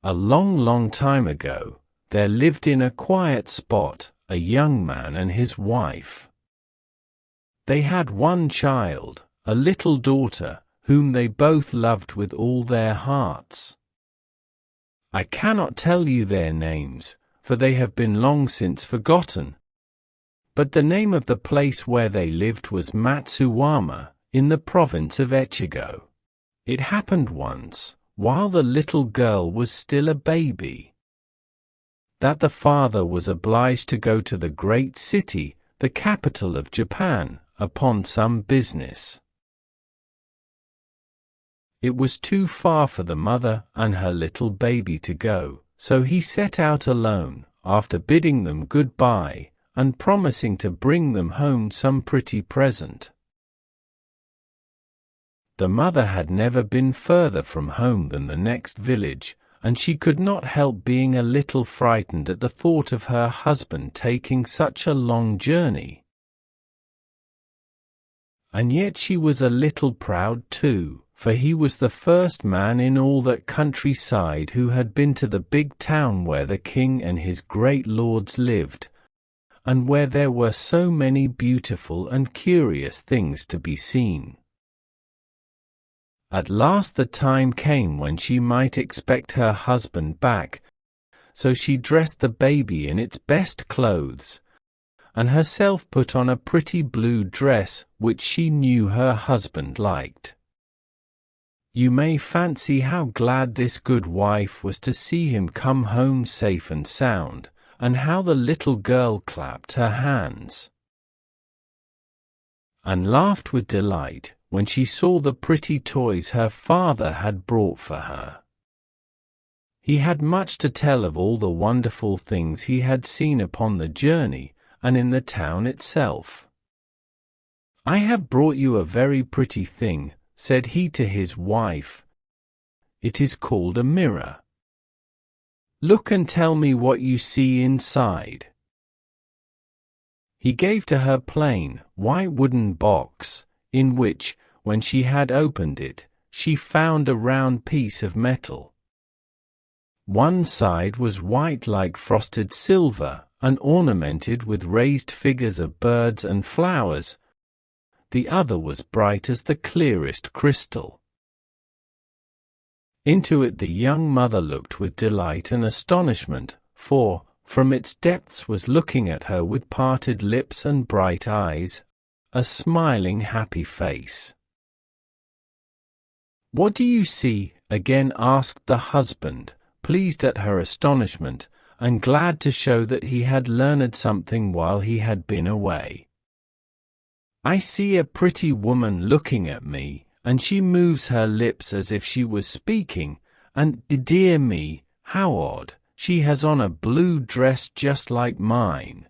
A long, long time ago, there lived in a quiet spot a young man and his wife. They had one child, a little daughter, whom they both loved with all their hearts. I cannot tell you their names, for they have been long since forgotten. But the name of the place where they lived was Matsuyama, in the province of Echigo. It happened once, while the little girl was still a baby, that the father was obliged to go to the great city, the capital of Japan, upon some business. It was too far for the mother and her little baby to go, so he set out alone, after bidding them goodbye, and promising to bring them home some pretty present. The mother had never been further from home than the next village, and she could not help being a little frightened at the thought of her husband taking such a long journey. And yet she was a little proud too, for he was the first man in all that countryside who had been to the big town where the king and his great lords lived, and where there were so many beautiful and curious things to be seen. At last the time came when she might expect her husband back, so she dressed the baby in its best clothes, and herself put on a pretty blue dress which she knew her husband liked. You may fancy how glad this good wife was to see him come home safe and sound, and how the little girl clapped her hands and laughed with delight when she saw the pretty toys her father had brought for her. He had much to tell of all the wonderful things he had seen upon the journey, and in the town itself. "I have brought you a very pretty thing," said he to his wife. "It is called a mirror. Look and tell me what you see inside." He gave to her a plain, white wooden box, in which, when she had opened it, she found a round piece of metal. One side was white like frosted silver, and ornamented with raised figures of birds and flowers. The other was bright as the clearest crystal. Into it the young mother looked with delight and astonishment, for, from its depths was looking at her with parted lips and bright eyes, a smiling happy face. "What do you see?" again asked the husband, pleased at her astonishment, and glad to show that he had learned something while he had been away. "I see a pretty woman looking at me, and she moves her lips as if she was speaking, and, dear me, how odd, she has on a blue dress just like mine."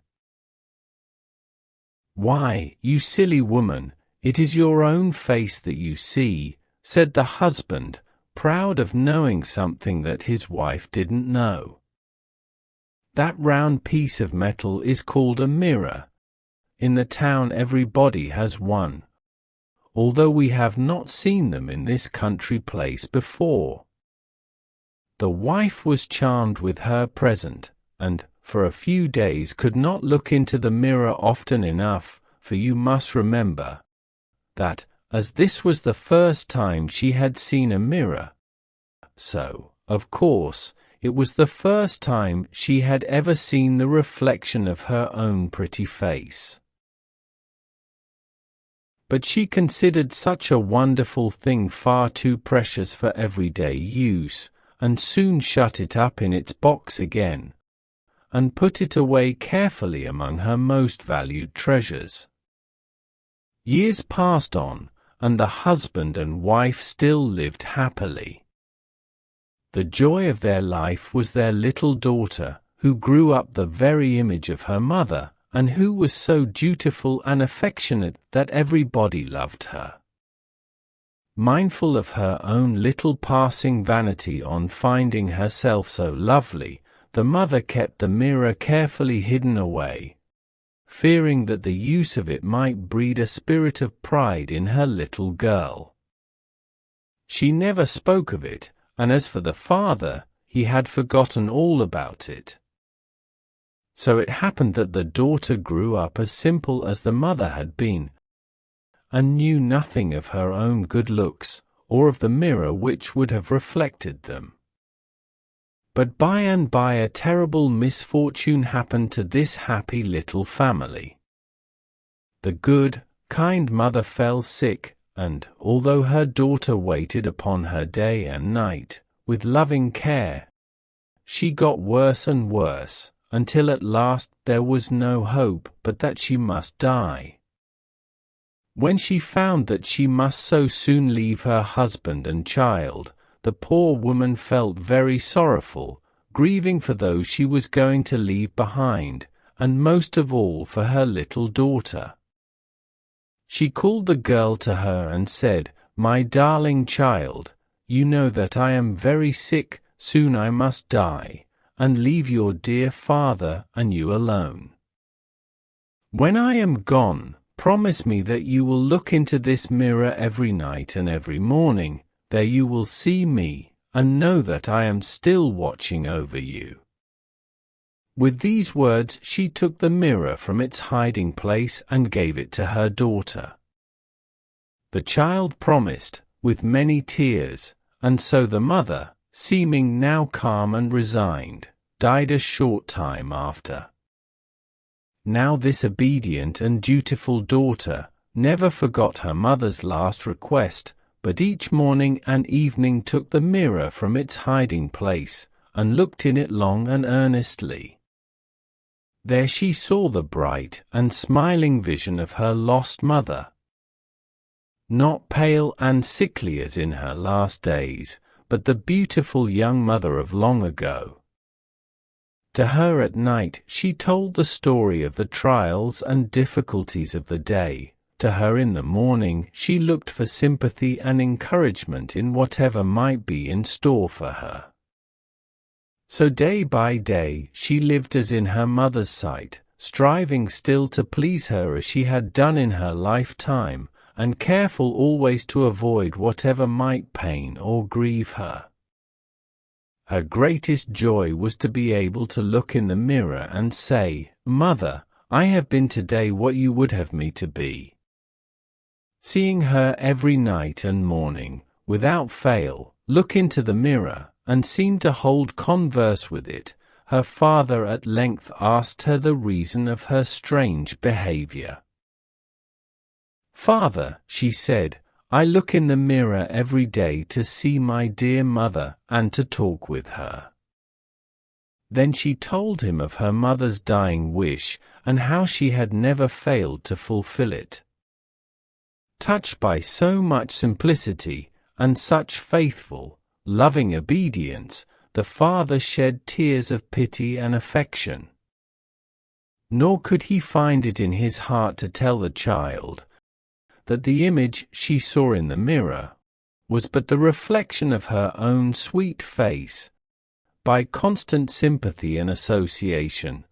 "Why, you silly woman, it is your own face that you see," said the husband, proud of knowing something that his wife didn't know. "That round piece of metal is called a mirror. In the town everybody has one, although we have not seen them in this country place before." The wife was charmed with her present, and, for a few days could not look into the mirror often enough, for you must remember that, as this was the first time she had seen a mirror, so, of course, it was the first time she had ever seen the reflection of her own pretty face. But she considered such a wonderful thing far too precious for everyday use, and soon shut it up in its box again, and put it away carefully among her most valued treasures. Years passed on, and the husband and wife still lived happily. The joy of their life was their little daughter, who grew up the very image of her mother, and who was so dutiful and affectionate that everybody loved her. Mindful of her own little passing vanity on finding herself so lovely, the mother kept the mirror carefully hidden away, fearing that the use of it might breed a spirit of pride in her little girl. She never spoke of it, and as for the father, he had forgotten all about it. So it happened that the daughter grew up as simple as the mother had been, and knew nothing of her own good looks, or of the mirror which would have reflected them. But by and by a terrible misfortune happened to this happy little family. The good, kind mother fell sick, and, although her daughter waited upon her day and night, with loving care, she got worse and worse, until at last there was no hope but that she must die. When she found that she must so soon leave her husband and child, the poor woman felt very sorrowful, grieving for those she was going to leave behind, and most of all for her little daughter. She called the girl to her and said, "My darling child, you know that I am very sick, soon I must die, and leave your dear father and you alone. When I am gone, promise me that you will look into this mirror every night and every morning. There you will see me, and know that I am still watching over you." With these words she took the mirror from its hiding place and gave it to her daughter. The child promised, with many tears, and so the mother, seeming now calm and resigned, died a short time after. Now this obedient and dutiful daughter never forgot her mother's last request, but each morning and evening took the mirror from its hiding place, and looked in it long and earnestly. There she saw the bright and smiling vision of her lost mother. Not pale and sickly as in her last days, but the beautiful young mother of long ago. To her at night she told the story of the trials and difficulties of the day. To her in the morning she looked for sympathy and encouragement in whatever might be in store for her. So day by day she lived as in her mother's sight, striving still to please her as she had done in her lifetime, and careful always to avoid whatever might pain or grieve her. Her greatest joy was to be able to look in the mirror and say, "Mother, I have been today what you would have me to be." Seeing her every night and morning, without fail, look into the mirror, and seem to hold converse with it, her father at length asked her the reason of her strange behavior. "Father," she said, "I look in the mirror every day to see my dear mother and to talk with her." Then she told him of her mother's dying wish, and how she had never failed to fulfill it. Touched by so much simplicity, and such faithful, loving obedience, the father shed tears of pity and affection. Nor could he find it in his heart to tell the child that the image she saw in the mirror was but the reflection of her own sweet face, by constant sympathy and association,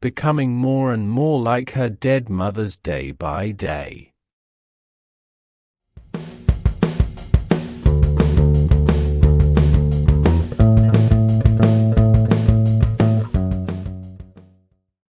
becoming more and more like her dead mother's day by day.